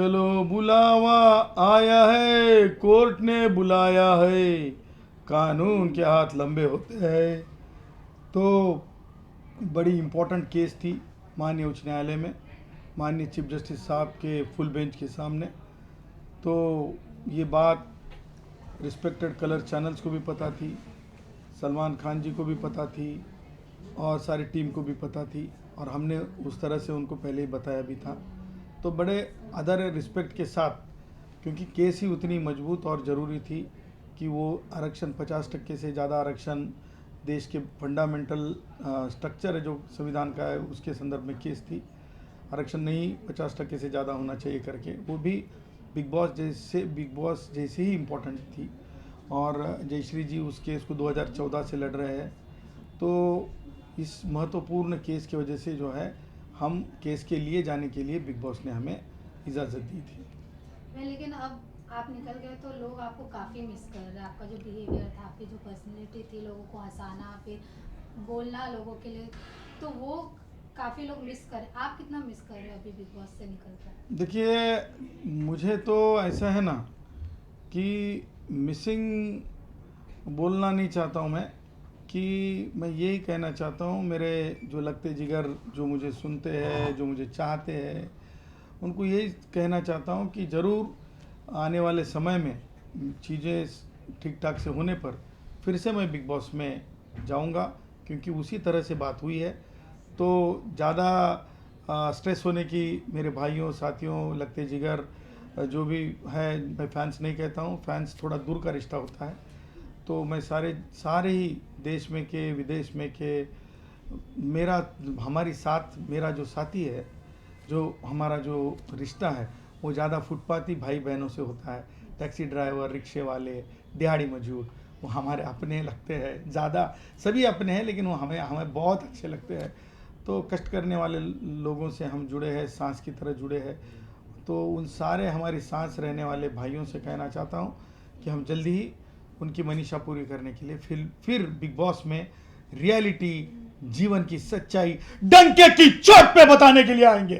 चलो बुलावा आया है, कोर्ट ने बुलाया है, कानून के हाथ लंबे होते हैं। तो बड़ी इम्पोर्टेंट केस थी माननीय उच्च न्यायालय में, माननीय चीफ जस्टिस साहब के फुल बेंच के सामने। तो ये बात रिस्पेक्टेड कलर चैनल्स को भी पता थी, सलमान खान जी को भी पता थी और सारी टीम को भी पता थी, और हमने उस तरह से उनको पहले ही बताया भी था। तो बड़े अदर रिस्पेक्ट के साथ, क्योंकि केस ही उतनी मजबूत और ज़रूरी थी कि वो आरक्षण 50% से ज़्यादा आरक्षण देश के फंडामेंटल स्ट्रक्चर है जो संविधान का है, उसके संदर्भ में केस थी। आरक्षण नहीं 50% से ज़्यादा होना चाहिए करके, वो भी बिग बॉस जैसे ही इम्पोर्टेंट थी। और जयश्री जी उस केस को 2014 से लड़ रहे हैं। तो इस महत्वपूर्ण केस की वजह से जो है हम केस के लिए जाने के लिए बिग बॉस ने हमें इजाज़त दी थी। लेकिन अब आप निकल गए तो लोग आपको काफ़ी मिस कर रहे हैं। आपका जो बिहेवियर था, आपकी जो पर्सनैलिटी थी, लोगों को हंसाना, फिर बोलना लोगों के लिए, तो वो काफ़ी लोग मिस कर रहे हैं। आप कितना मिस कर रहे हो अभी बिग बॉस से निकल कर? देखिए, मुझे तो ऐसा है ना कि मिसिंग बोलना नहीं चाहता हूँ मैं, कि मैं यही कहना चाहता हूँ, मेरे जो लगते जिगर जो मुझे सुनते हैं, जो मुझे चाहते हैं, उनको यही कहना चाहता हूँ कि ज़रूर आने वाले समय में चीज़ें ठीक ठाक से होने पर फिर से मैं बिग बॉस में जाऊँगा, क्योंकि उसी तरह से बात हुई है। तो ज़्यादा स्ट्रेस होने की, मेरे भाइयों साथियों लगते जिगर जो भी है, मैं फैंस नहीं कहता हूँ, फैंस थोड़ा दूर का रिश्ता होता है। तो मैं सारे ही देश में के विदेश में के मेरा जो साथी है, जो हमारा जो रिश्ता है, वो ज़्यादा फुटपाथी भाई बहनों से होता है। टैक्सी ड्राइवर, रिक्शे वाले, दिहाड़ी मजदूर, वो हमारे अपने लगते हैं। ज़्यादा सभी अपने हैं, लेकिन वो हमें हमें बहुत अच्छे लगते हैं। तो कष्ट करने वाले लोगों से हम जुड़े हैं, सांस की तरह जुड़े हैं। तो उन सारे हमारी सांस रहने वाले भाइयों से कहना चाहता हूँ कि हम जल्दी ही उनकी मनीषा पूरी करने के लिए फिर बिग बॉस में रियलिटी, जीवन की सच्चाई डंके की चोट पे बताने के लिए आएंगे।